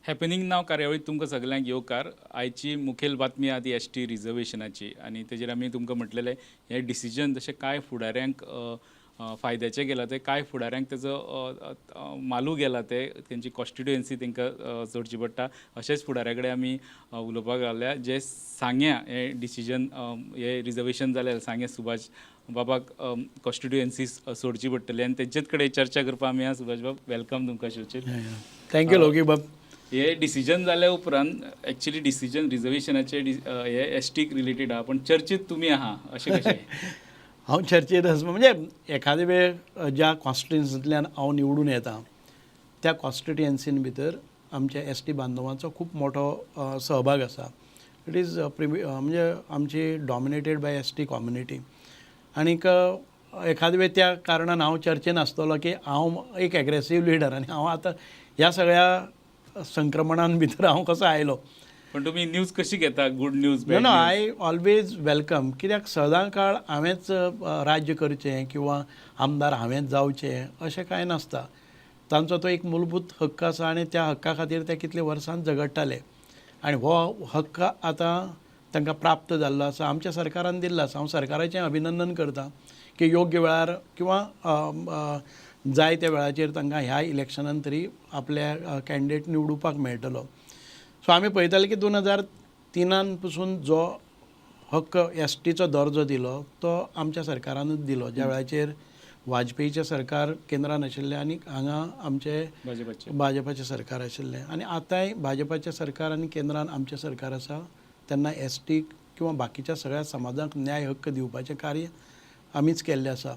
Happening नाव कार्यावळीत तुमकां सगळ्यांक येवकार. आयची मुखेल बातमी आहा ती एस.टी. रिजर्वेशनाची आनी तेजेर आमी तुमकां म्हटलेलें हे डिसिजन जशें कांय फुडाऱ्यांक फायद्याचें गेलां ते कांय फुडाऱ्यांक तेजो मालू गेला ते तेंची कॉन्स्टिट्युएन्सी तांकां सोडची पडटा अशेंच फुडाऱ्या कडेन आमी उलोवपाक रावल्या जे सांग्या हे डिसिजन हे रिजर्वेशन जालें सांग्या सुभाष बाबाक कॉन्स्टिट्युएन्सी सोडची पडटली आनी तेंचेच कडेन चर्चा करपाक आमी सुभाष बाब वेलकम तुमकां शिवचेर. थँक्यू लोकी बाब. हे डिसिजन जाल्या उपरांत एक्चुअली डिसिजन रिजर्वेशनाचे हे एस.टीक रिलेटेड आहा पण चर्चेत तुमी आहा अशें कशें? हांव चर्चेत म्हणजे एखादे वेळ ज्या कॉन्स्टिट्युएन्सींतल्यान हांव निवडून येता त्या कॉन्स्टिट्युएन्सीन भितर आमच्या एस.टी. बांदवांचो खूब मोठो सहभाग आसा. इट इज म्हणजे आमची डॉमिनेटेड बाय एस.टी. कम्युनिटी. आनीक एखादे वेळ त्या कारणान हांव चर्चेन आसतलो की हांव एक एग्रेसीव लिडर आनी हांव आतां ह्या सगळ्या संक्रमणान भितर हांव कसो आयलो. पण तुमी न्यूज कशी घेता? Good news? No I always welcome. कित्याक सदां काळ हांवेंच राज्य करचें किंवा आमदार हांवेंच जावचें अशें कांय नासता. तांचो तो एक मूलभूत हक्क आसा आनी त्या हक्का खातीर ते कितले वर्सां झगडटाले आनी हो हक्क आतां तांकां प्राप्त जाल्लो आसा. आमच्या सरकारान दिल्लो आसा. हांव सरकाराचें अभिनंदन करतां की योग्य वेळार किंवा जाय त्या वेळाचेर तांकां ह्या इलेक्शनान तरी आपल्या कॅन्डिडेट निवडूपाक मेळटलो. सो आमी पळयताले की 2003 पसून जो हक्क एस.टीचो दर्जो दिलो तो आमच्या सरकारानूच दिलो. ज्या वेळाचेर वाजपेयीचें सरकार केंद्रान आशिल्लें आनी हांगा आमचे भाजपाचें सरकार आशिल्लें आनी आतांय भाजपाचें सरकार आनी केंद्रान आमचें सरकार आसा तेन्ना एस.टी किंवा बाकीच्या सगळ्या समाजाक न्याय हक्क दिवपाचें कार्य आमीच केल्लें आसा.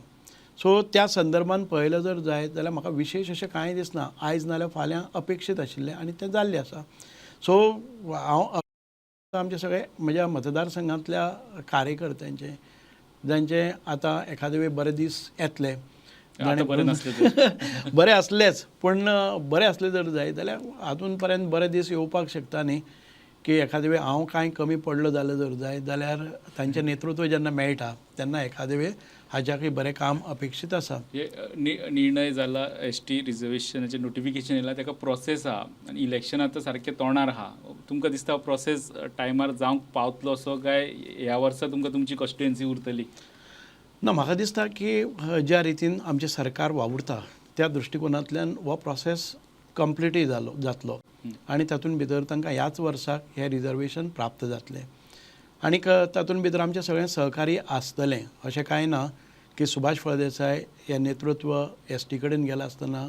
सो त्या संदर्भान पळयलें जर जायत जाल्यार म्हाका विशेश अशें कांय दिसना. आयज नाल्यार फाल्यां अपेक्षीत आशिल्लें आनी तें जाल्लें आसा. सो हांव आमचे सगळे म्हज्या मतदारसंघांतल्या कार्यकर्त्यांचे जांचे आतां एखादे वेळ बरे दीस येतले बरे असलेच पूण बरे असले जर जायत जाल्यार हातून पर्यंत बरे दीस येवपाक शकता न्ही की एखादे वेळ हांव कांय कमी पडलो जालें जर जायत जाल्यार तांचें नेतृत्व जेन्ना मेळटा तेन्ना एखादे वेळ हाज्याकय बरें काम अपेक्षीत आसा. निर्णय जाला एस.टी. रिजर्वेशनाचें नोटिफिकेशन येयलां ताका प्रोसेस आहा आनी इलेक्शन आतां सारकें तोंडार आहा. तुमकां दिसता प्रोसेस टायमार जावंक पावतलो असो काय ह्या वर्सा तुमकां तुमची कॉन्स्टिट्युएन्सी उरतली? ना म्हाका दिसता की ज्या रितीन आमचें सरकार वावुरता त्या दृश्टिकोनांतल्यान हो प्रोसेस कंप्लीटय जातलो आनी तातूंत भितर तांकां ह्याच वर्साक हें रिजर्वेशन प्राप्त जातलें. आनीक तातूंत भितर आमचें सगळें सहकार्य आसतलें अशें कांय ना की सुभाष फळदेसाय हें नेतृत्व एस.टी. कडेन गेलां आसतना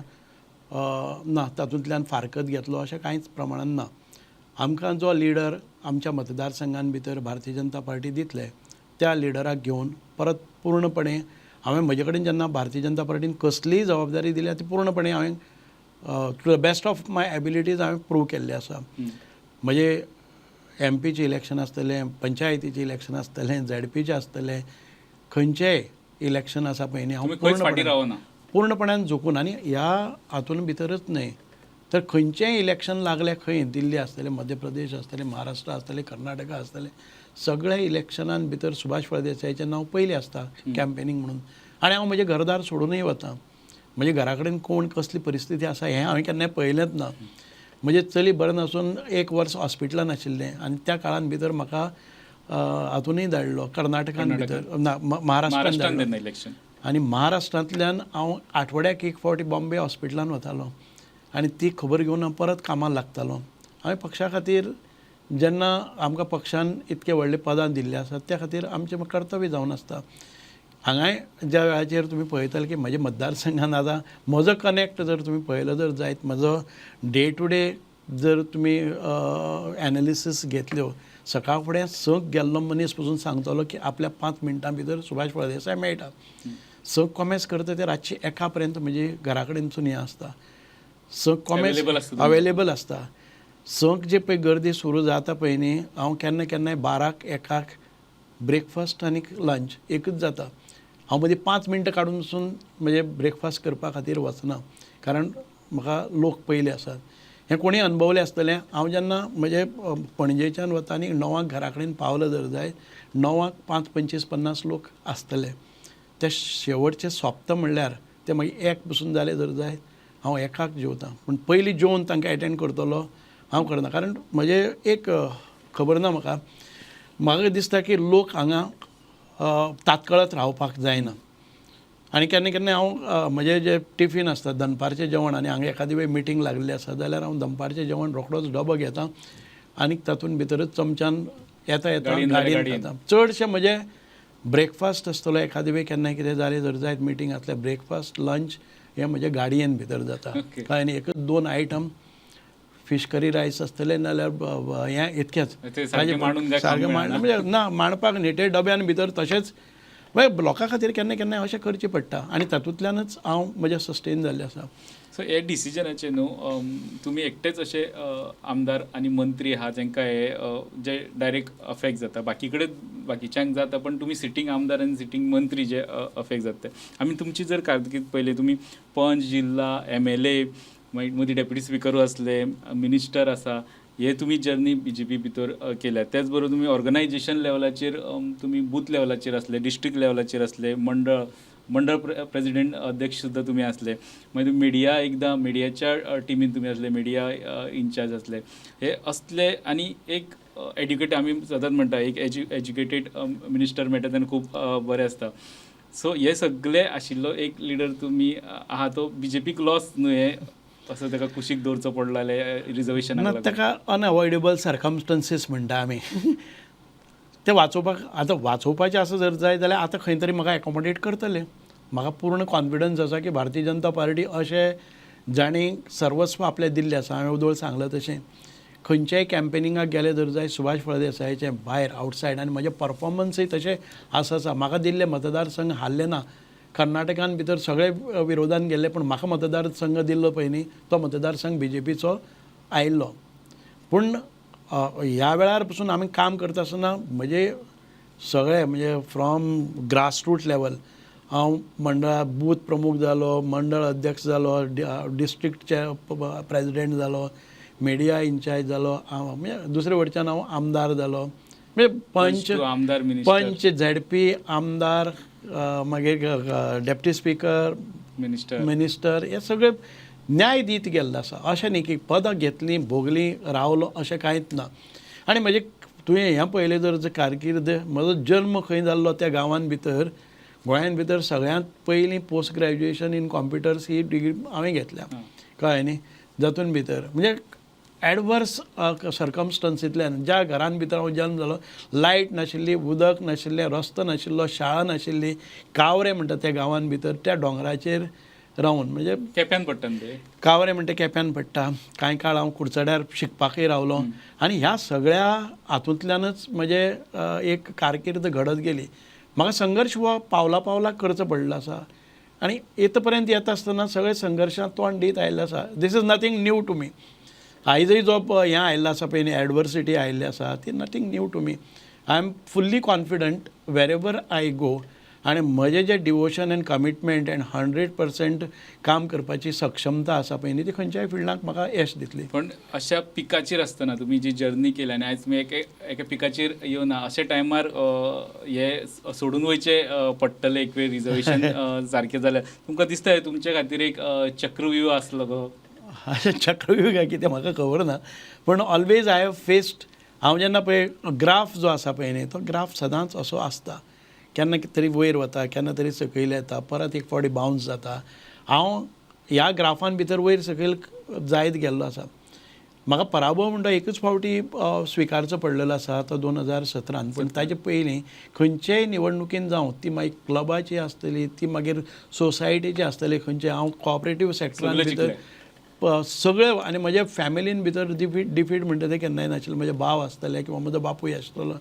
ना तातूंतल्यान फारकत घेतलो अशें कांयच प्रमाणान ना. आमकां जो लिडर आमच्या मतदारसंघान भितर भारतीय जनता पार्टी दितले त्या लिडराक घेवन परत पूर्णपणे हांवें म्हजे कडेन जेन्ना भारतीय जनता पार्टीन कसलीय जबाबदारी दिल्या ती पूर्णपणे हांवें to the best of my abilities हांवें प्रूव केल्ले आसा. म्हणजे एम.पीचें इलेक्शन आसतलें, पंचायतीचें इलेक्शन आसतलें, झेड.पीचें आसतलें, खंयचेंय इलेक्शन आसा पळय न्ही हांव पूर्णपणान झोकून आनी ह्या हातून भितरच न्हय तर खंयचेंय इलेक्शन लागलें खंय दिल्ली आसतलें, मध्य प्रदेश आसतलें, महाराष्ट्र आसतलें, कर्नाटका आसतलें, सगळ्या इलेक्शनान भितर सुभाष फळदेसायचें नांव पयलीं आसता कॅम्पेनींग म्हणून. आनी हांव म्हजें घरदार सोडूनय वता. म्हणजे घरा कडेन कोण कसली परिस्थिती आसा हें हांवें केन्नाय पळयलेंच ना. म्हणजे चली बरें नासून 1 वर्स हॉस्पिटलान आशिल्लें आनी त्या काळान भितर म्हाका हातूनय धाडलो कर्नाटकान भितर ना महाराष्ट्रान धाडलो आनी महाराष्ट्रांतल्यान हांव आठवड्याक 1 फावटी बॉम्बे हॉस्पिटलान वतालो आनी ती खबर घेवन हांव परत कामाक लागतालो. हांवें पक्षा खातीर जेन्ना आमकां पक्षान इतके व्हडले पदां दिल्ले आसात त्या खातीर आमचें कर्तव्य जावन आसता. हांगाय ज्या वेळाचेर तुमी पळयतले की म्हज्या मतदारसंघान आतां म्हजो कनेक्ट जर तुमी पळयलो जर जायत म्हजो डे टू डे जर तुमी एनालिसीस घेतल्यो सकाळ फुडें 6 गेल्लो मनीस पसून सांगतलो की आपल्या 5 मिनटां भितर सुभाष फळदेसाय मेळटा. 6 कॉमेस करता ते रातची 1 पर्यंत म्हणजे घरा कडेनसून हें आसता. 6 कॉमेस अवेलेबल आसता. 6 जे पळय गर्दी सुरू जाता पळय न्ही हांव केन्नाय 12क 1क ब्रेकफास्ट आनी लंच एकच जाता. हांव मदीं 5 मिनटां काडून पसून म्हणजे ब्रेकफास्ट करपा खातीर वचना कारण म्हाका लोक पयले आसात. हें कोणी अनुभवलें आसतलें. हांव जेन्ना म्हजे पणजेच्यान वता आनी 9क घरा कडेन पावलो जर जाय 9क 5, 25, 50 लोक आसतले. ते शेवटचें सोंपता म्हणल्यार ते मागीर 1 पसून जालें जर जाय हांव 1क जेवतां. पूण पयलीं जेवन तांकां एटेंड करतलो हांव करना कारण म्हजे एक खबर ना म्हाका दिसता की लोक हांगा तात्काळत रावपाक जायना आनी केन्ना केन्ना हांव म्हजें जें टिफीन आसता दनपारचें जेवण आनी हांगा एखादी वेळ मिटींग लागलेली आसा जाल्यार हांव दनपारचें जेवण रोखडोच डबो घेतां आनी तातूंत भितरच चमच्यान येता गाडयेन खाता चडशें म्हजें ब्रेकफास्ट आसतलो एखादी वेळ केन्नाय कितें जालें जर जायत मिटींगांतलें ब्रेकफास्ट लंच हें म्हजे गाडयेन भितर जाता कळ्ळें न्ही एकच 2 आयटम फीश करी रायस आसतले नाल्यार हें इतकेंच सारकें म्हणजे ना मांडपाक न्ही ते डब्यान भितर तशेंच लोकां खातीर केन्ना केन्ना अशें करचें पडटा आनी तातूंतल्यानच हांव म्हजें सस्टेन जाल्लें आसा सो हे डिसिजनाचे न्हू तुमी एकटेच अशे आमदार आनी मंत्री आहात जांकां हे जे डायरेक्ट अफेक्ट जाता बाकी कडेन बाकीच्यांक जाता पण तुमी सिटींग आमदार आनी सिटींग मंत्री जे अफेक्ट जाता ते आमी तुमची जर कारकीर्द पळयली तुमी पंच जिल्ला MLA मागीर मदीं डेप्युटी स्पिकरूय आसले मिनिस्टर आसा हे तुमी जर्नी BJP भितर केल्या त्याच बरोबर तुमी ऑर्गनायजेशन लेवलाचेर तुमी बूथ लेवलाचेर आसले डिस्ट्रिक्ट लेवलाचेर आसले मंडळ प्रेसिडेंट अध्यक्ष सुद्दां तुमी आसले मागीर मिडिया एकदां मिडियाच्या टिमीन तुमी आसले मिडिया इन्चार्ज आसले हे असले आनी एक एड्युकेट आमी सदांच म्हणटा एक एज्युकेटेड मिनिस्टर मेळटा तेन्ना खूब बरें आसता सो हे सगळे आशिल्लो एक लिडर तुमी आहा तो BJPक लॉस न्हू हे असं ताका कुशीक दवरचो पडलो रिजर्वेशन ताका अनअवॉयडेबल सर्कमस्टन्सीस म्हणटा आमी ते वाचोवपाक आतां वाचोवपाचें आसा जर जाय जाल्यार आतां खंय तरी म्हाका एकोमोडेट करतले म्हाका पूर्ण कॉन्फिडन्स आसा की भारतीय जनता पार्टी अशें जाणी सर्वस्व आपलें दिल्लें आसा हांवें उदोळ सांगलां तशें खंयच्याय कॅम्पेनिंगाक गेले जर जाय सुभाष फळदेसायाचें भायर आवटसायड आनी म्हजें परफॉर्मन्सूय तशें आसा म्हाका दिल्ले मतदारसंघ हारले ना कर्नाटकान भितर सगळे विरोधान गेल्ले पण म्हाका मतदारसंघ दिल्लो पळय न्ही तो मतदारसंघ BJPचो आयिल्लो पूण ह्या वेळार पसून आमी काम करता आसतना म्हजे सगळे म्हणजे फ्रॉम ग्रासरूट लेवल हांव मंडळा बूथ प्रमुख जालो मंडळ अध्यक्ष जालो डिस्ट्रिक्टचे प्रेसिडेंट जालो मिडिया इन्चार्ज जालो हांव म्हणजे दुसरे वटच्यान हांव आमदार जालो म्हणजे पंच ZP आमदार मागीर डेप्युटी स्पीकर मिनिस्टर हे सगळे न्याय दीत गेल्लो आसा अशें न्ही की पदां घेतलीं भोगलीं रावलो अशें कांयच ना आनी म्हणजे तुवें हें पळयलें जर कारकीर्द म्हजो जल्म खंय जाल्लो त्या गांवांत भितर गोंयांत भितर सगळ्यांत पयलीं post graduation in computers he degree हांवें घेतल्या कळ्ळें न्ही जातून भितर म्हणजे एडवर्स सर्कमस्टन्सींतल्यान ज्या घरान भितर हांव जल्म जालो लायट नाशिल्ली उदक नाशिल्लें रस्तो नाशिल्लो शाळा नाशिल्ली कावरे म्हणटा त्या गांवांत भितर त्या दोंगराचेर रावन म्हणजे केप्यान पडटा ते कावरे म्हणटा केप्यान पडटा कांय काळ हांव कुडचड्यार शिकपाकय रावलो आनी ह्या सगळ्या हातूंतल्यानच म्हजें एक कारकीर्द घडत गेली म्हाका संघर्श हो पावला पावला करचो पडलो आसा आनी इथं पर्यंत येता आसतना सगळे संघर्शांत तोंड दीत आयिल्लें आसा this is nothing new to me आयजय जो हें आयिल्लो आसा पळय न्ही एडवर्सिटी आयिल्ली आसा ती nothing new to me I am fully confident wherever I go आनी म्हजें जें डिवोशन एंड कमिटमेंट एंड 100% काम करपाची सक्षमता आसा पळय न्ही ती खंयच्याय फिल्डाक म्हाका यश दितली पण अशा पिकाचेर आसतना तुमी जी जर्नी केली आनी आयज तुमी एका पिकाचेर येवना अशा टायमार हे सोडून वयचे पडटले एक वेळ रिजर्वेशन सारकें जाल्यार तुमकां दिसता तुमचे खातीर एक चक्रव्यूह आसलो गो अशें चक्रव्यूह काय कितें म्हाका खबर ना पूण ऑलवेज आय हॅव फेस्ड हांव जेन्ना पळय ग्राफ जो आसा पळय न्ही तो ग्राफ सदांच असो आसता केन्ना तरी वयर वता केन्ना तरी सकयल येता परत एक फावटी बाउन्स जाता हांव ह्या ग्राफान भितर वयर सकयल जायत गेल्लो आसा म्हाका पराभव म्हणटा एकूच फावटी स्विकारचो पडलेलो आसा तो 2017 पूण ताचे पयलीं खंयचेय निवडणुकीन जावं ती मागीर क्लबाची आसतली ती मागीर सोसायटीची आसतली खंयचे हांव कॉपरेटीव सेक्टरान भितर सगळे आनी म्हज्या फॅमिलीन भितर डिफीट म्हणटा तें केन्नाय नाशिल्लें म्हजे भाव आसतले किंवा म्हजो बापूय आसतलो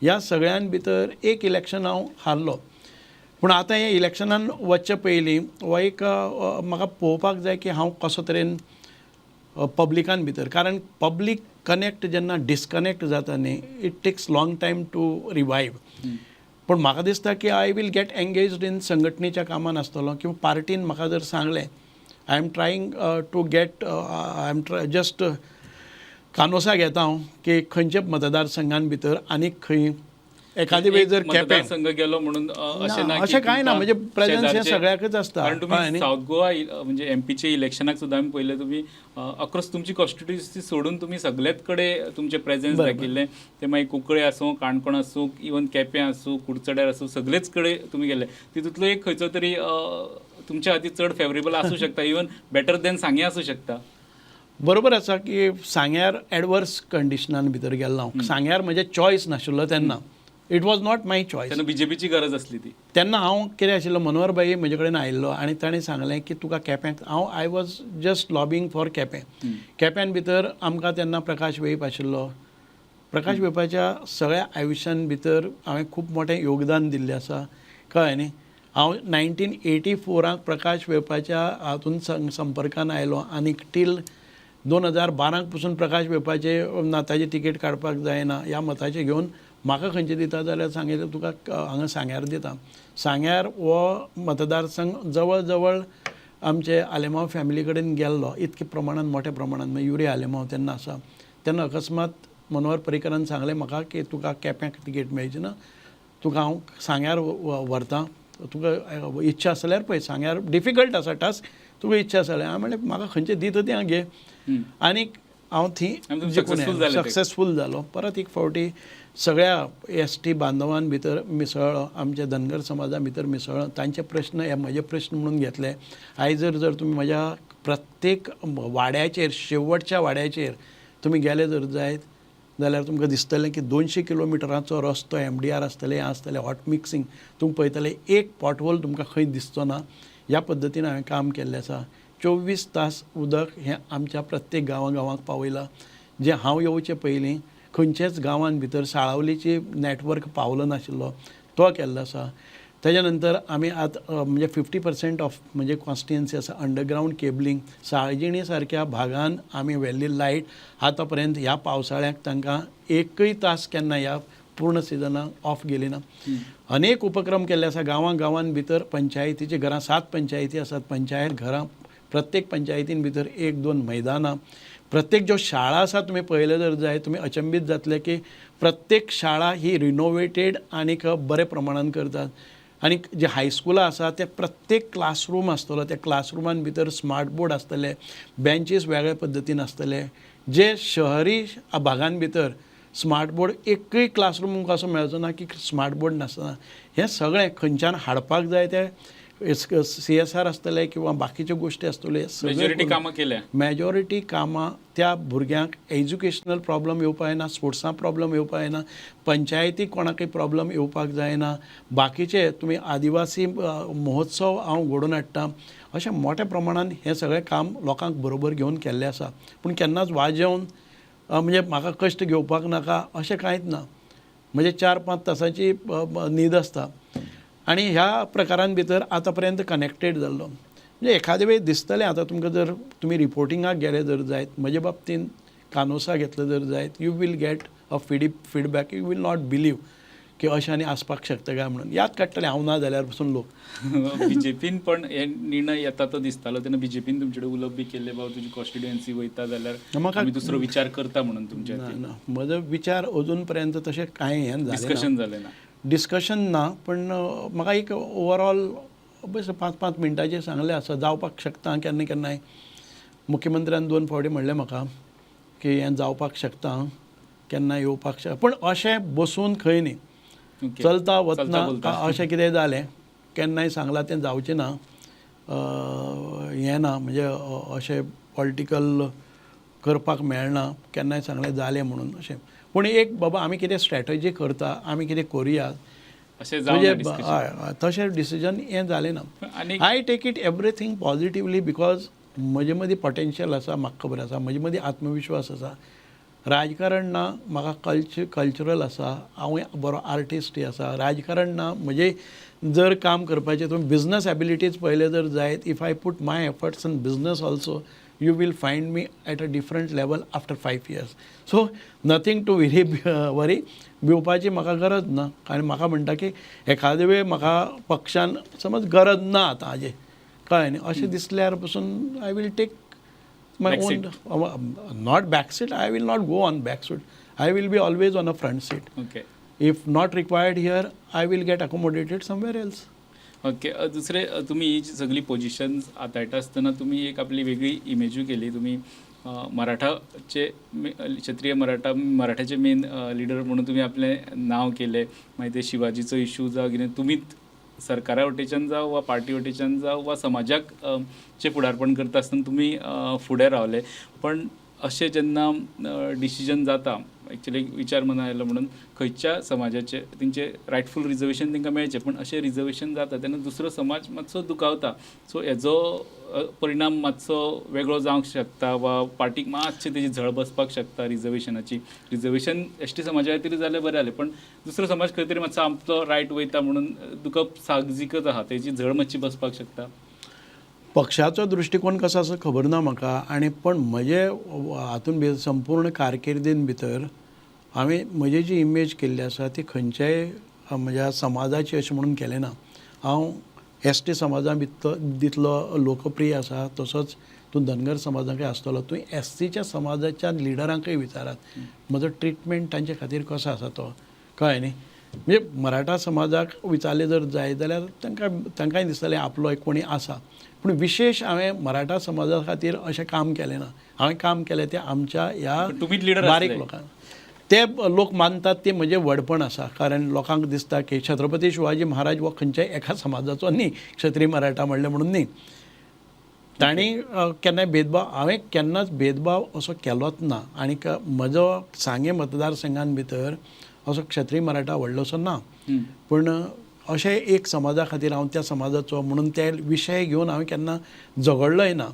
ह्या सगळ्यां भितर एक इलेक्शन हांव हारलो पूण आतां हे इलेक्शनान वचचे पयलीं हो एक म्हाका पळोवपाक जाय की हांव कसो तरेन पब्लिकान भितर कारण पब्लीक कनेक्ट जेन्ना डिस्कनेक्ट जाता न्ही it takes long time to revive पूण म्हाका दिसता की I will get engaged in संघटनेच्या कामान आसतलो किंवा पार्टीन म्हाका जर सांगलें I am trying to get I am just कानोसा घेता हांव की खंयचे मतदारसंघान भितर आनीक खंय एखादी वेळ जर मतदारसंघ गेलो म्हणून असे ना अशें कांय ना, म्हणजे प्रेझन्स हे सगळ्याकच आसता. कारण तुम्ही साऊथ गोवा म्हणजे एमपीचे इलेक्शनाक सुद्दां आमी पळयलें, तुम्ही अक्रॉस तुमची कॉन्स्टिट्युएन्सी सोडून तुम्ही सगळ्याच कडेन तुमचे प्रेझेन्स दाखयल्ले. ते मागीर कुंकळे आसूं, काणकोण आसूं, इवन केपें आसूं, कुडचड्यार आसूं, सगळेच कडेन तुम्ही गेले. तितूंतलो एक खंयचो तरी तुमच्या खातीर चड फेवरेबल आसूं शकता, इवन बेटर दॅन सांगे आसूं शकता. बरोबर आसा की सांग्यार एडवर्स कंडिशनान भितर गेल्लो हांव. सांग्यार म्हजें चॉयस नाशिल्लो तेन्ना. It was not my choice. तेन्ना बीजेपीची गरज आसली ती. तेन्ना हांव कितें आशिल्लो, मनोहर भाई म्हजे कडेन आयिल्लो आनी ताणें सांगलें की तुका केप्यां, I was just lobbying for Quepem. केप्यान भितर आमकां तेन्ना प्रकाश वेळीप आशिल्लो. प्रकाश वेळपाच्या सगळ्या आयुश्यान भितर हांवें खूब मोठें योगदान दिल्लें आसा, कळ्ळें न्ही. हांव 1984 प्रकाश वेळपाच्या हातून संपर्कान आयलो आनी टील 2012 पसून प्रकाश वेळपाचे नाताची तिकेट काडपाक जायना ह्या मताचें घेवन म्हाका खंयचें दिता जाल्यार सांगितलें तुका हांगा सांग्यार दिता. सांग्यार हो मतदारसंघ जवळ जवळ आमचे आलेमांव फॅमिली कडेन गेल्लो इतके प्रमाणान, मोठ्या प्रमाणान. युरी आलेमांव तेन्ना आसा. तेन्ना अकस्मात मनोहर पर्रीकरान सांगलें म्हाका की तुका केप्याक तिकेट मेळची ना, तुका हांव सांग्यार व्हरतां, तुका इच्छा आसल्यार पळय. सांग्यार डिफिकल्ट आसा टास्क, तुका इच्छा आसल्यार. हांवें म्हणलें म्हाका खंयचें दिता तें हांव घे. आनीक हांव थी सक्सेसफूल जालो. परत एक फावटी सगळ्या एसटी बांदवां भितर मिसळ्ळो, आमच्या धनगर समाजा भितर मिसळ्ळो. तांचे प्रश्न हे म्हजे प्रश्न म्हणून घेतले. आयज जर तुमी म्हज्या प्रत्येक वाड्याचेर, शेवटच्या वाड्याचेर तुमी गेले जर जायत जाल्यार तुमकां दिसतलें की 200 किलोमिटराचो रस्तो MDR आसतलें, हें आसतलें, हॉट मिक्सिंग. तुमी पळयतले एक पॉटहोल तुमकां खंय दिसचो ना. ह्या पद्दतीन हांवें काम केल्लें आसा. 24 तास उदक हें आमच्या प्रत्येक गांवांक पावयलां. जें हांव येवचे पयलीं खंयचेच गांवांत भितर साळावलीची नेटवर्क पावलो नाशिल्लो, तो केल्लो आसा. तेज्या नंतर आमी आतां म्हणजे 50% ऑफ म्हणजे कॉन्स्टिट्युएन्सी आसा अंडरग्रावंड केबलिंग. साळजिणी सारक्या भागांत आमी व्हेल्ली लायट आतां पर्यंत ह्या पावसाळ्याक तांकां एकय तास केन्ना ह्या पूर्ण सिजनाक ऑफ गेली ना. अनेक उपक्रम केल्ले आसा गांवां भितर. पंचायतीचे घरां 7 पंचायती आसात. पंचायत घरां प्रत्येक पंचायतीन भितर 1-2 मैदानां. प्रत्येक ज्यो शाळा आसा तुमी पळयले जर जाय तुमी अचंबीत जातले की प्रत्येक शाळा ही रिनोवेटेड आनीक बरे प्रमाणान करतात. आनीक जे हायस्कुलां आसा ते प्रत्येक क्लासरूम आसतलो, त्या क्लासरुमान भितर स्मार्ट बोर्ड आसतले, बेंचीस वेगळे पद्दतीन आसतले. जे शहरी भागां भितर स्मार्ट बोर्ड एकय क्लासरूम असो मेळचो ना की स्मार्ट बोर्ड नासतना. हें सगळें खंयच्यान हाडपाक जाय ते CSR आसतले किंवा बाकीच्यो गोश्टी आसतल्यो. मेजॉरिटी कामां केल्या. मेजॉरिटी कामां त्या भुरग्यांक एज्युकेशनल प्रॉब्लम येवपाक जायना, स्पोर्ट्सां प्रॉब्लम येवपाक जायना, पंचायती कोणाकय प्रॉब्लम येवपाक जायना. बाकीचे तुमी आदिवासी महोत्सव हांव घडोवन हाडटां. अशें मोठ्या प्रमाणान हें सगळें काम लोकांक बरोबर घेवन केल्लें आसा. पूण केन्नाच वाजेवन म्हणजे म्हाका कश्ट घेवपाक नाका अशें कांयच ना. म्हणजे 4-5 तासांची न्हीद आसता. आनी ह्या प्रकारां भितर आतां पर्यंत कनेक्टेड जाल्लो. म्हणजे एखादे वेळ दिसतलें आतां तुमकां जर तुमी रिपोर्टिंगाक गेले जर जायत, म्हजे बाबतीन कानोसा घेतलं जर जायत, you will get a feedback. You will not believe की अशें आनी आसपाक शकता काय म्हणून. याद काडटले हांव ना जाल्यार पसून लोक. बीजेपीन पण हे निर्णय येता तो दिसतालो तेन्ना बीजेपीन तुमचे कडेन उलोवप बी केल्ले बाबा तुजी कॉन्स्टिट्युएन्सी वयता जाल्यार आमी दुसरो विचार करता म्हणून तुमच्या ना. म्हजो विचार अजून पर्यंत तशें कांय हें डिस्कशन जालें ना. डिस्कशन ना. पण म्हाका एक ओवरऑल 5-5 मिनटांचेर सांगलें आसा जावपाक शकता केन्ना केन्नाय. मुख्यमंत्र्यान 2 फावटी म्हणलें म्हाका की हें जावपाक शकता, केन्ना येवपाक शकता. पूण अशें बसून खंय न्ही, चलता वतना अशें कितें जालें केन्नाय सांगलां तें जावचें ना. हें ना म्हणजे अशें पॉलिटिकल करपाक मेळना. केन्नाय सांगलें जालें म्हणून अशें. पूण एक बाबा आमी कितें स्ट्रॅटजी करता, आमी कितें करुया म्हणजे तशें डिसिजन हें जालें ना. I take it everything positively because म्हजे मदीं पोटेन्शियल आसा, म्हाका खबर आसा, म्हजे मदीं आत्मविश्वास आसा. राजकारण ना, म्हाका कल्चरल आसा, हांव बरो आर्टिस्टूय आसा. राजकारण ना, म्हणजे जर काम करपाचें तुमी बिझनस एबिलिटीज पळयले जर जायत, if I put my efforts in business also you will find me at a different level after 5 years. So nothing to worry. भिवपाची म्हाका गरज ना. आनी म्हाका म्हणटा की एखादे वेळ म्हाका पक्षान समज गरज ना आतां हाजे कळ्ळें न्ही अशें दिसल्यार पसून I will take my own not back seat. I will not go on back seat. I will be always on a front seat. Okay. If not required here I will get accommodated somewhere else. Okay. दुसरे तुम्ही ही जी सगळी positions हाताळटा असताना तुम्ही एक आपली वेगळी इमेजूय केली. तुम्ही मराठाचे क्षत्रिय मराठाचे मेन लिडर म्हणून तुम्ही आपले नाव केले. मागीर ते शिवाजीचो इश्यू जावं कितें तुमीच सरकारा वटेच्यान जावं वा पार्टी वटेच्यान जावं वा समाजाक चे फुडारपण करता आसतना तुमी फुडें रावले. पण अशें जेन्ना डिसिजन जाता एक्चुअली विचार मना आयलो म्हणून खंयच्या समाजाचे तेंचे रायटफूल रिजर्वेशन तांकां मेळचें, पण अशें रिजर्वेशन जाता तेन्ना दुसरो समाज मातसो दुखावता. सो हेजो परिणाम मातसो वेगळो जावंक शकता वा पार्टीक मातशें तेजी झळ बसपाक शकता रिजर्वेशनाची. रिजर्वेशन एसटी समाजा खातीर जाल्यार बरें जालें, पण दुसरो समाज खंय तरी मातसो आमचो रायट वयता म्हणून दुखप साहजिकच आहा, तेजी झळ मातशी बसपाक शकता. पक्षाचो दृश्टिकोन कसो आसा खबर ना म्हाका, आनी पण म्हजे हातून संपूर्ण कारकिर्दीन भितर हांवें म्हजी जी इमेज केल्ली आसा ती खंयच्याय म्हज्या समाजाची अशें म्हणून केलें ना. हांव एस टी समाजा तितलो लोकप्रिय आसा, तसोच तूं धनगर समाजाकय आसतलो. तूं एस सीच्या समाजाच्या लिडरांकय विचारात म्हजो ट्रिटमेंट तांचे खातीर कसो आसा तो कळ्ळें न्ही. म्हणजे मराठा समाजाक विचारलें जर जाय जाल्यार तांकांय दिसतलें आपलो एक कोणी आसा. पूण विशेष हांवें मराठा समाजा खातीर अशें काम केलें ना. हांवें काम केलें तें आमच्या ह्या तुमीच leader बारीक आसले. लोकांक. ते लोक मानतात ते म्हजें व्हडपण आसा, कारण लोकांक दिसता की छत्रपती शिवाजी महाराज हो खंयच्याय एका समाजाचो न्ही, क्षत्रीय मराठा म्हणलें म्हणून न्ही. तांणी केन्नाय भेदभाव, हांवें केन्नाच भेदभाव असो केलोच ना. आनीक म्हजो सांगे मतदारसंघान भितर असो क्षत्रीय मराठा व्हडलोसो ना. पूण अशें एक समाजा खातीर हांव त्या समाजाचो म्हणून ते विशय घेवन हांवें केन्ना झगडलोय ना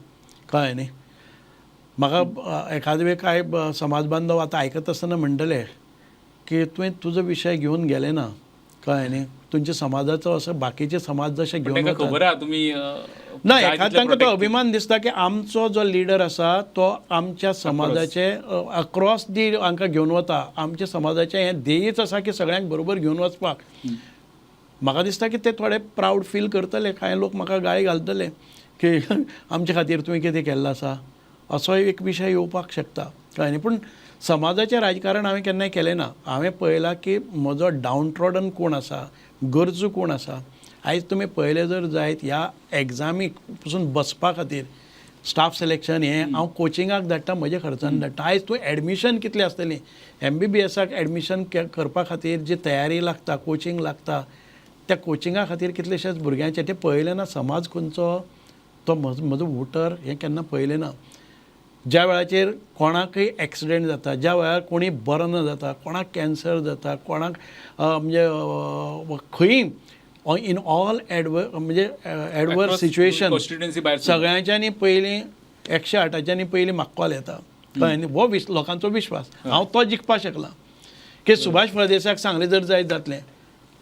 कळ्ळें न्ही. म्हाका एखादे वेळ काय समाज बांधव आतां आयकता आसतना म्हणटले की तुवें तुजो विशय घेवन गेले ना कळ्ळें न्ही. तुमच्या समाजाचो असो बाकीचे समाज जशे घेवन तांकां खबर आहा तुमी ना. एखाद तांकां तो अभिमान दिसता की आमचो जो लिडर आसा तो आमच्या समाजाचे अक्रॉस दी हांकां घेवन वता. आमच्या समाजाचें हें ध्येयच आसा की सगळ्यांक बरोबर घेवन वचपाक. म्हाका दिसता की ते थोडे प्रावड फील करतले. कांय लोक म्हाका गाळी घालतले की आमचे खातीर तुवें कितें केल्लें आसा, असो एक विशय येवपाक शकता कळ्ळें न्ही. पूण समाजाचें राजकारण हांवें केन्नाय केलें ना. हांवें पळयलां की म्हजो डावन ट्रॉडन कोण आसा, गरजू कोण आसा. आयज तुमी पळयलें जर जायत ह्या एग्जामीक पसून बसपा खातीर स्टाफ सिलेक्शन हें हांव कोचिंगाक धाडटा, म्हजे खर्चान धाडटा. आयज तूं एडमिशन कितली आसतली, MBBSाक एडमिशन करपा खातीर जी तयारी लागता, कोचिंग लागता, त्या कोचिंगा खातीर कितलेशेच भुरग्यांचे ते पळयलें ना. समाज खंयचो तो म्हजो वोटर हें केन्ना पळयलें ना. ज्या वेळाचेर कोणाकय एक्सिडेंट जाता, ज्या वेळार कोणी बरो जाता, कोणाक कॅन्सर जाता, कोणाक म्हणजे खंय इन ऑल म्हणजे एडवर्स सिच्युएशन सगळ्यांच्यानी पयलीं 108च्यानी पयलीं म्हाका कॉल येता कळ्ळें न्ही. हो लोकांचो विश्वास. हांव तो जिखपा शकला की सुभाष फळदेसायाक सांगलें जर जायत जातलें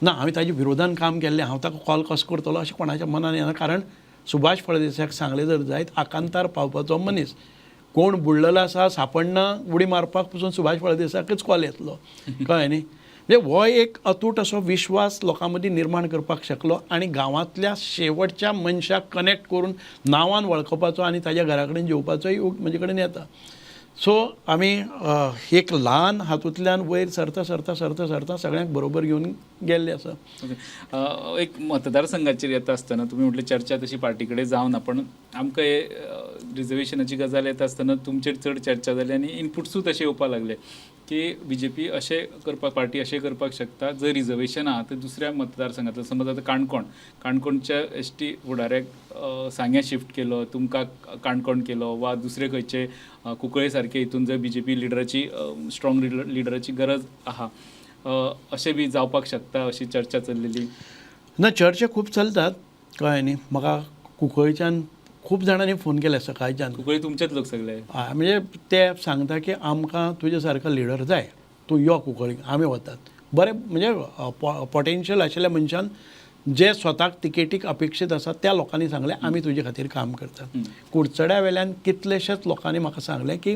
ना. हांवें ताजे विरोधान काम केल्लें, हांव ताका कॉल कसो करतलो अशें कोणाच्या मनान येना. कारण सुभाष फळदेसायाक सांगलें जर जायत आकांतार पावपाचो मनीस कोण बुडलेलो आसा सापडना उडी मारपाक पसून सुभाष फळदेसायाकच कॉल येतलो कळ्ळें न्ही. म्हणजे हो एक अतूट असो विश्वास लोकां मदीं निर्माण करपाक शकलो आनी गांवांतल्या शेवटच्या मनशाक कनेक्ट करून नांवान वळखपाचो आनी ताज्या घरा कडेन जेवपाचोय योग म्हजे कडेन येता. सो आमी एक ल्हान हातूंतल्यान वयर सरता सरता सरता सरता सगळ्यांक बरोबर घेवन गेल्ले आसा. एक मतदारसंघाचेर येता आसतना तुमी म्हटलें चर्चा तशी पार्टी कडेन जावना, पण आमकां हे रिजर्वेशनाची गजाल येता आसतना तुमचेर चड चर्चा जाली आनी इनपुट्सूय तशे येवपाक लागले की BJP अशें करपाक, पार्टी अशें करपाक शकता जर रिजर्वेशन आहा तर दुसऱ्या मतदारसंघांतलो समज आतां काणकोणच्या ST फुडाऱ्याक सांग्या शिफ्ट केलो, तुमकां काणकोण केलो वा दुसरे खंयचे कुंकळे सारके हितून जर BJP लिडराची स्ट्रॉंग लिडराची गरज आहा अशें बी जावपाक शकता अशी चर्चा चल्लेली ना. चर्चा खूब चलतात कळ्ळें न्ही. म्हाका कुंकळच्यान खूब जाणांनी फोन केले सकाळच्यान. कुंकळे तुमचेच लोक सगळे म्हणजे ते सांगता की आमकां तुजे सारको लिडर जाय, तूं यो कुंकळीक, आमी वतात. बरें म्हणजे पोटेन्शियल आशिल्ल्या मनशान जे स्वताक तिकेटीक अपेक्षीत आसा त्या लोकांनी सांगलें आमी तुजे खातीर काम करतात. कुडचड्या वेल्यान कितलेशेच लोकांनी म्हाका सांगलें की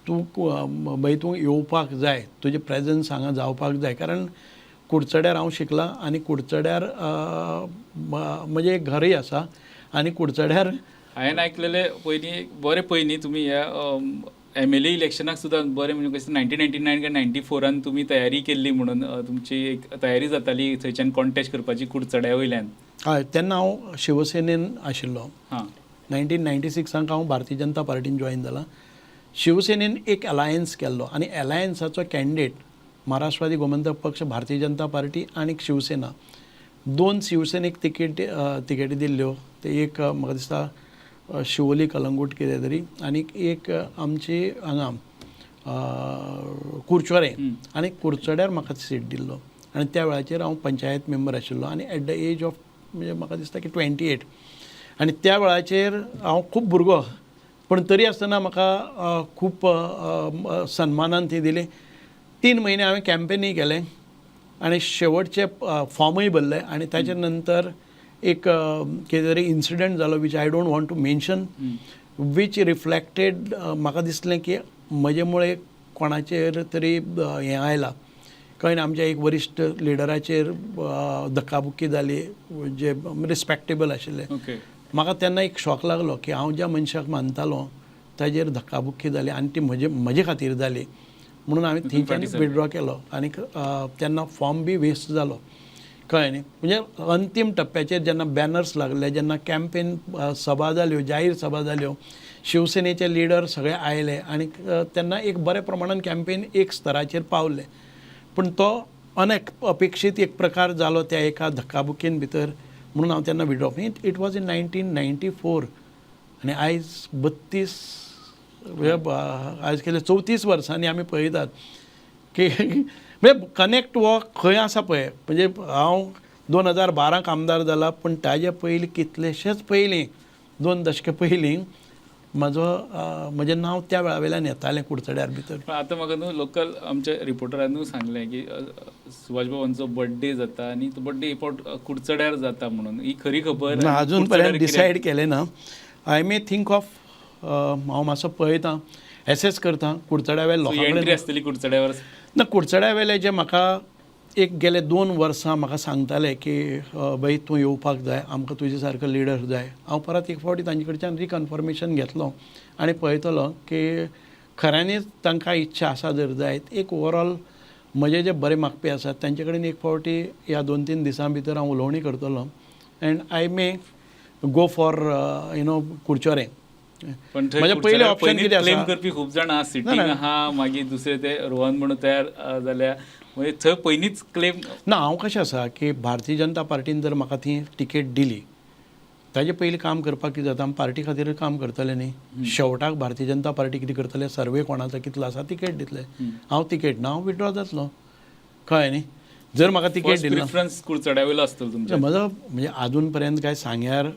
तूं बाई तूं येवपाक जाय, तुजें प्रेजन्स हांगा जावपाक जाय. कारण कुडचड्यार हांव शिकलां आनी कुडचड्यार म्हजें एक घरय आसा आनी कुडचड्यार हांवें आयकलेलें पयलीं बरें पयलीं तुमी ह्या MLA इलेक्शनाक सुद्दां बरें म्हणजे कशें 1999 काय 94 तुमी तयारी केल्ली म्हणून तुमची एक तयारी जाताली थंयच्यान कॉन्टेस्ट करपाची कुडचड्या वयल्यान. हय तेन्ना हांव शिवसेनेन आशिल्लो. हां 1996 हांव भारतीय जनता पार्टीन जॉयन जाला. शिवसेनेन एक अलायन्स केल्लो आनी अलायन्साचो कॅन्डिडेट महाराष्ट्रवादी गोमंतक पक्ष, भारतीय जनता पार्टी आणि शिवसेना दोन शिवसेनेक तिकेटी दिल्ल्यो. ते एक म्हाका दिसता शिवोली कलंगूट कितें तरी आनी एक आमची हांगा कुरचोरे आनी कुरचड्यार म्हाका सीट दिल्लो. आनी त्या वेळाचेर हांव पंचायत मेंबर आशिल्लो आनी एट द एज ऑफ म्हणजे म्हाका दिसता की 28. आनी त्या वेळाचेर हांव खूब भुरगो पण तरी आसतना म्हाका खूब सन्मानान ती दिली. 3 म्हयने हांवें कॅम्पेनीय केलें आनी शेवटचे फॉर्मूय भरले आनी ताचे नंतर एक कितें तरी इन्सिडंट जालो which I don't want to mention which reflected. म्हाका दिसलें की म्हजे मुळे कोणाचेर तरी हें आयलां कळ्ळें ना. आमच्या एक वरिश्ठ लिडराचेर धक्काबुक्की जाली जे रिस्पेक्टेबल आशिल्ले. म्हाका तेन्ना एक शॉक लागलो की हांव ज्या मनशाक मानतालो ताजेर धक्काबुक्की जाली आनी ती म्हजे खातीर जाली म्हणून हांवें थंयच्यान विथड्रॉ केलो आनी तेन्ना फॉर्म बी वेस्ट जालो कळ्ळें न्ही. म्हणजे अंतीम टप्प्याचेर जेन्ना बॅनर्स लागले, जेन्ना कॅम्पेन सभा जाल्यो, जाहीर सभा जाल्यो, शिवसेनेचे लिडर सगळे आयले आनी तेन्ना एक बऱ्या प्रमाणान कॅम्पेन एक स्तराचेर पावले. पूण तो अपेक्षीत एक प्रकार जालो त्या एका धक्काबुक्केन भितर म्हणून हांव तेन्ना विथड्रॉ. इट वॉज इन 1994 आनी आयज 32 आयज केले 34 वर्सांनी आमी पळयतात की म्हणजे कनेक्ट हो खंय आसा पळय. म्हणजे हांव 2012 आमदार जाला पण ताजे पयलीं कितलेशेच पयलीं 2 दशके पयलीं म्हजें नांव त्या वेळा वयल्यान येतालें कुडचड्यार भितर. पण आतां म्हाका न्हू लोकल आमच्या रिपोर्टरान सांगलें की सुभाष बाबांचो बर्थडे जाता आनी तो बर्थडे कुडचड्यार जाता म्हणून. ही खरी खबर अजून पर्यंत डिसायड केलें ना. आय मे थिंक ऑफ हांव मातसो पळयतां, एसेस करतां कुडचड्या वेल्या लोकां कडेन आसतली कुडचड्यावर ना. कुडचड्या वेले जे म्हाका एक गेले 2 वर्सां म्हाका सांगताले की बाई तूं येवपाक जाय, आमकां तुजे सारको लिडर जाय. हांव परत एक फावटी तांचे कडच्यान रिकन्फर्मेशन घेतलो आनी पळयतलो की खऱ्यांनीच तांकां इच्छा आसा जर जायत एक ओवरऑल म्हजे जे बरे मागपी आसात तांचे कडेन एक फावटी ह्या 2-3 दिसां भितर हांव उलोवणी करतलो and I may go for Curchorem. म्हणजे पयलें ऑप्शन कितें क्लेम आसा करपी खूब जाण आहा, सिटींग आहा, मागीर दुसरे ते रोहन म्हणून तयार जाल्या म्हणजे थंय पयलींच क्लेम ना. हांव कशें आसा की भारतीय जनता पार्टीन जर म्हाका ती टिकेट दिली ताजे पयलीं काम करपाक कितें जाता, पार्टी खातीर काम करतले न्ही. शेवटाक भारतीय जनता पार्टी कितें करतले, सर्वे कोणाचो कितलो आसा तिकेट दितले. हांव तिकेट ना, हांव विथड्रॉ जातलो कळ्ळें न्ही. जर म्हाका तिकेट दिली प्रिफरन्स कुडचड्या वयलो आसतलो तुमचो. म्हजो म्हणजे आजून पर्यंत काय सांग्यार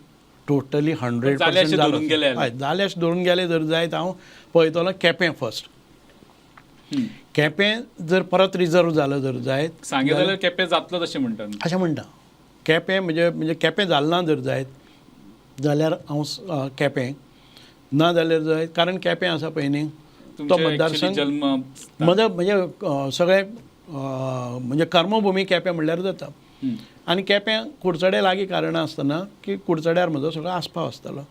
टोटली 100% जाल्यार धरून गेले. हय जाल्यार धरून गेले जर जायत हांव पळयतलो केपें फर्स्ट. केपें जर परत रिजर्व जालो जर जायत सांगे जाल्यार केपें जातलो तशें म्हणटा. अशें म्हणटा. केपें म्हणजे केपें जालना जर जायत जाल्यार हांव केपें ना जाल्यार जायत. कारण केपें आसा पळय न्ही तो मतदारसंघ म्हजो म्हणजे सगळें म्हणजे कर्मभुमी केपें म्हणल्यार जाता. आनी केपें कुडचडे लागीं कारणां आसतना की कुडचड्यार म्हजो सगळो आस्पाव आसतालो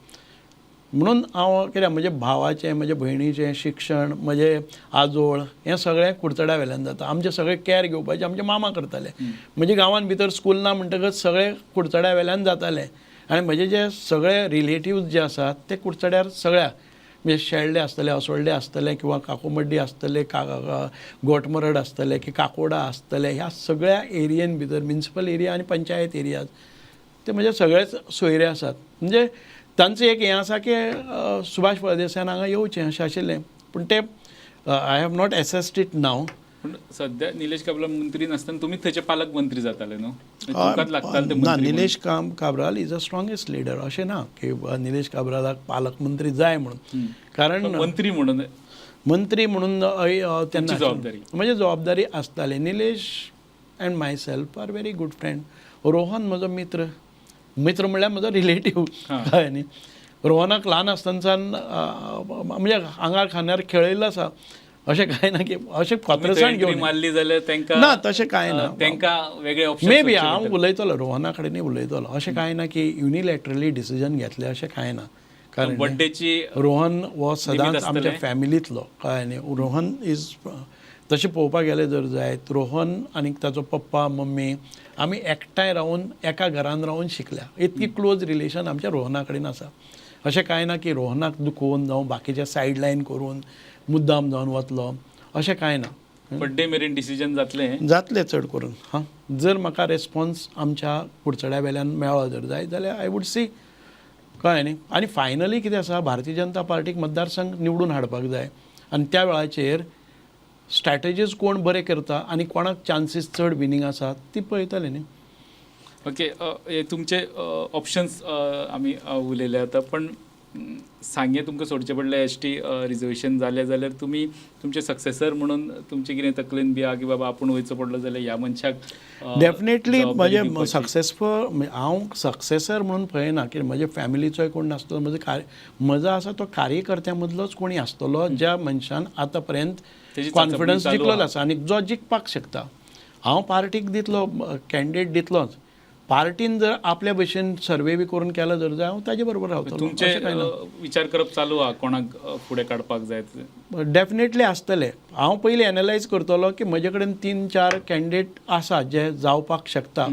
म्हणून हांव कित्याक म्हजे भावाचें म्हजे भयणीचें शिक्षण म्हजे आजोळ हें सगळें कुडचड्या वेल्यान जाता. आमचे सगळे कॅर घेवपाचें आमचे मामा करताले. म्हणजे गांवांत भितर स्कूल ना म्हणटकच सगळे कुडचड्या वेल्यान जाताले आनी म्हजे जे सगळे रिलेटिव्ज जे आसात ते कुडचड्यार सगळ्या म्हणजे शेळडे आसतले, असोळडे आसतले किंवा काकोमड्डी आसतले, गोटमरड आसतले की काकोडा आसतले, ह्या सगळ्या एरियेन भितर म्युनिसिपल एरिया आनी पंचायत एरिया ते म्हणजे सगळेच सोयरे आसात. म्हणजे तांचें एक हें आसा की सुभाष फळदेसायान हांगा येवचें अशें आशिल्लें पूण ते I have not assessed it नाव. पूण सद्या निलेश काब्राल मंत्री नासतना तुमी थंयचे पालक मंत्री जाताले न्हू, तुमकांच लागताले ते ना. मंत्री. Nilesh Cabral is a strongest leader अशें ना की निलेश काब्रालाक पालक मंत्री जाय म्हणून. कारण मंत्री म्हणून तेन्ना जबाबदारी म्हणजे जबाबदारी आसताली. Nilesh and myself are very good friend. Rohan म्हजो मित्र म्हणल्यार म्हजो रिलेटीव कळ्ळें न्ही. रोहनाक ल्हान आसतनाच्यान म्हणजे आंगार खांद्यार खेळयल्लो आसा अशें कांय ना की अशें फातरसाण घेवन मारली जाल्यार तांकां ना तशें कांय ना. तांकां वेगळे ऑप्शन मे बी हांव उलयतलो रोहना कडेनय उलयतलो अशें कांय ना की युनिलॅटरली डिसिजन घेतलें अशें कांय ना. कारण बर्थडेची रोहन हो सदांच आसतलें. आमच्या फॅमिलींतलो कळ्ळें न्ही. रोहन इज तशें पळोवपाक गेलें जर जायत रोहन आनी ताचो पप्पा मम्मी आमी एकठांय रावन एका घरान रावन शिकल्या. इतकी क्लोज रिलेशन आमच्या रोहना कडेन आसा. अशें कांय ना की रोहनाक दुखोवन जावं बाकीचे सायड लायन करून मुद्दाम जावन वतलो अशें कांय ना. बर्थडे मेरेन डिसिजन जातलें. जातलें चड करून हां. जर म्हाका रेस्पॉन्स आमच्या कुडचड्या वेल्यान मेळ्ळो जर जाय जाल्यार आय वूड सी कळ्ळें न्ही. आनी फायनली कितें आसा भारतीय जनता पार्टीक मतदारसंघ निवडून हाडपाक जाय आनी त्या वेळाचेर स्ट्रॅटेजीज कोण बरें करता आनी कोणाक चान्सीस चड विनींग आसा ती पळयतले न्ही. ओके हे तुमचे ऑप्शन्स आमी उलयले आतां पण सांगे तुमकां सोडचें पडलें ST रिजर्वेशन जालें जाल्यार तुमी तुमचे सक्सेसर म्हणून तुमचे कितें तकलेन बी आहा की बाबा आपूण वयचो पडलो जाल्यार ह्या मनशाक डेफिनेटली जबाबदारी म्हजे दिवपाची. सक्सेसफूल हांव सक्सेसर म्हणून पळयना की म्हजे फॅमिलीचोय कोण नासतलो. म्हजो आसा तो कार्यकर्त्यां मदलोच कोणी आसतलो ज्या मनशान आतां पर्यंत तेजी कॉन्फिडन्स चांचपणी चालू जिखलो आहा. आसा आनी जो जिखपाक शकता. हांव पार्टीक दितलो कॅन्डिडेट दितलोच. पार्टीन जर आपल्या भशेन सर्वे बी करून केलो जर जाय हांव ताजे बरोबर रावतलो. तुमचे अशें कांय ना. विचार करप चालू आहा कोणाक फुडें काडपाक जाय ते. डेफिनेटली आसतले. हांव पयलीं एनालायज करतलो की म्हजे कडेन 3-4 कॅन्डिडेट आसा जे जावपाक शकता.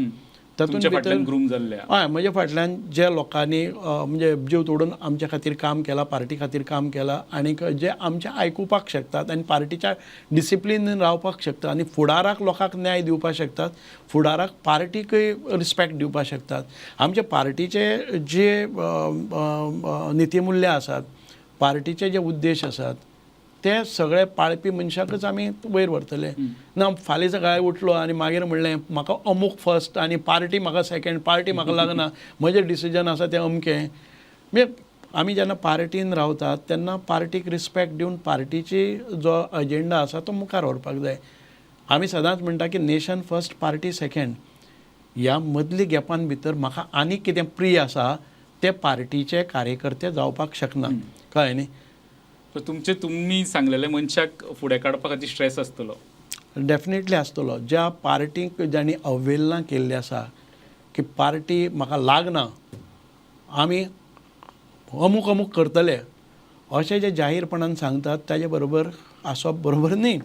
तातूंत तुमच्या भितर फाटल्यान ग्रूम जाल्ले आहा. हय म्हजे फाटल्यान जे लोकांनी म्हणजे जीव तोडून आमच्या खातीर काम केलां पार्टी खातीर काम केलां आनी जे आमचे आयकुपाक शकतात आनी पार्टीच्या डिसिप्लिनीन रावपाक शकतात आनी फुडाराक लोकांक न्याय दिवपाक शकतात. फुडाराक पार्टीकय रिस्पेक्ट दिवपाक शकतात. आमचे पार्टीचे जे नितीमुल्य आसात पार्टीचे जे उद्देश आसात ते सगळे पाळपी मनशाकच आमी वयर व्हरतले. ना फाल्यां सकाळीं उठलो आनी मागीर म्हणलें म्हाका अमूक फर्स्ट आनी पार्टी म्हाका सेकंड पार्टी म्हाका लागना म्हजें डिसिजन आसा तें अमकें. म्हणजे आमी जेन्ना पार्टीन रावतात तेन्ना पार्टीक रिस्पेक्ट दिवन पार्टीची जो अजेंडा आसा तो मुखार व्हरपाक जाय. आमी सदांच म्हणटा की नेशन फर्स्ट पार्टी सेकंड. ह्या मदली गॅपान भितर म्हाका आनी कितें प्रिय आसा ते पार्टीचे कार्यकर्ते जावपाक शकना. कळ्ळें न्ही. तुमी सांगलेले मनशाक फुडें काडपा खातीर स्ट्रेस आसतलो. डेफिनेटली आसतलो. ज्या पार्टीक जांणी अवहेलना केल्ली आसा की पार्टी म्हाका लागना आमी अमूक अमूक करतले अशें जे जाहीरपणान सांगतात ताजे बरोबर आसप बरोबर न्ही.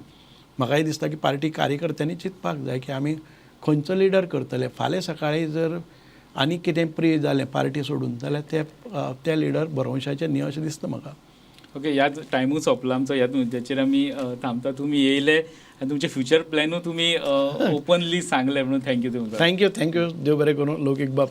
म्हाकाय दिसता की पार्टी कार्यकर्त्यांनी चिंतपाक जाय की आमी खंयचो लिडर करतले. फाल्यां सकाळीं जर आनी कितें प्रिय जालें पार्टी सोडून जाल्यार ते लिडर बरोवशाचे न्ही अशें दिसता म्हाका. ओके ह्याच टायमूय सोंपला आमचो. ह्याच मुद्द्याचेर आमी थांबता. तुमी येयले आनी तुमचे फ्युचर प्लॅनूय तुमी ओपनली सांगले म्हणून थँक्यू तुमकां. थँक्यू देव बरें करूं लौकीक बाब.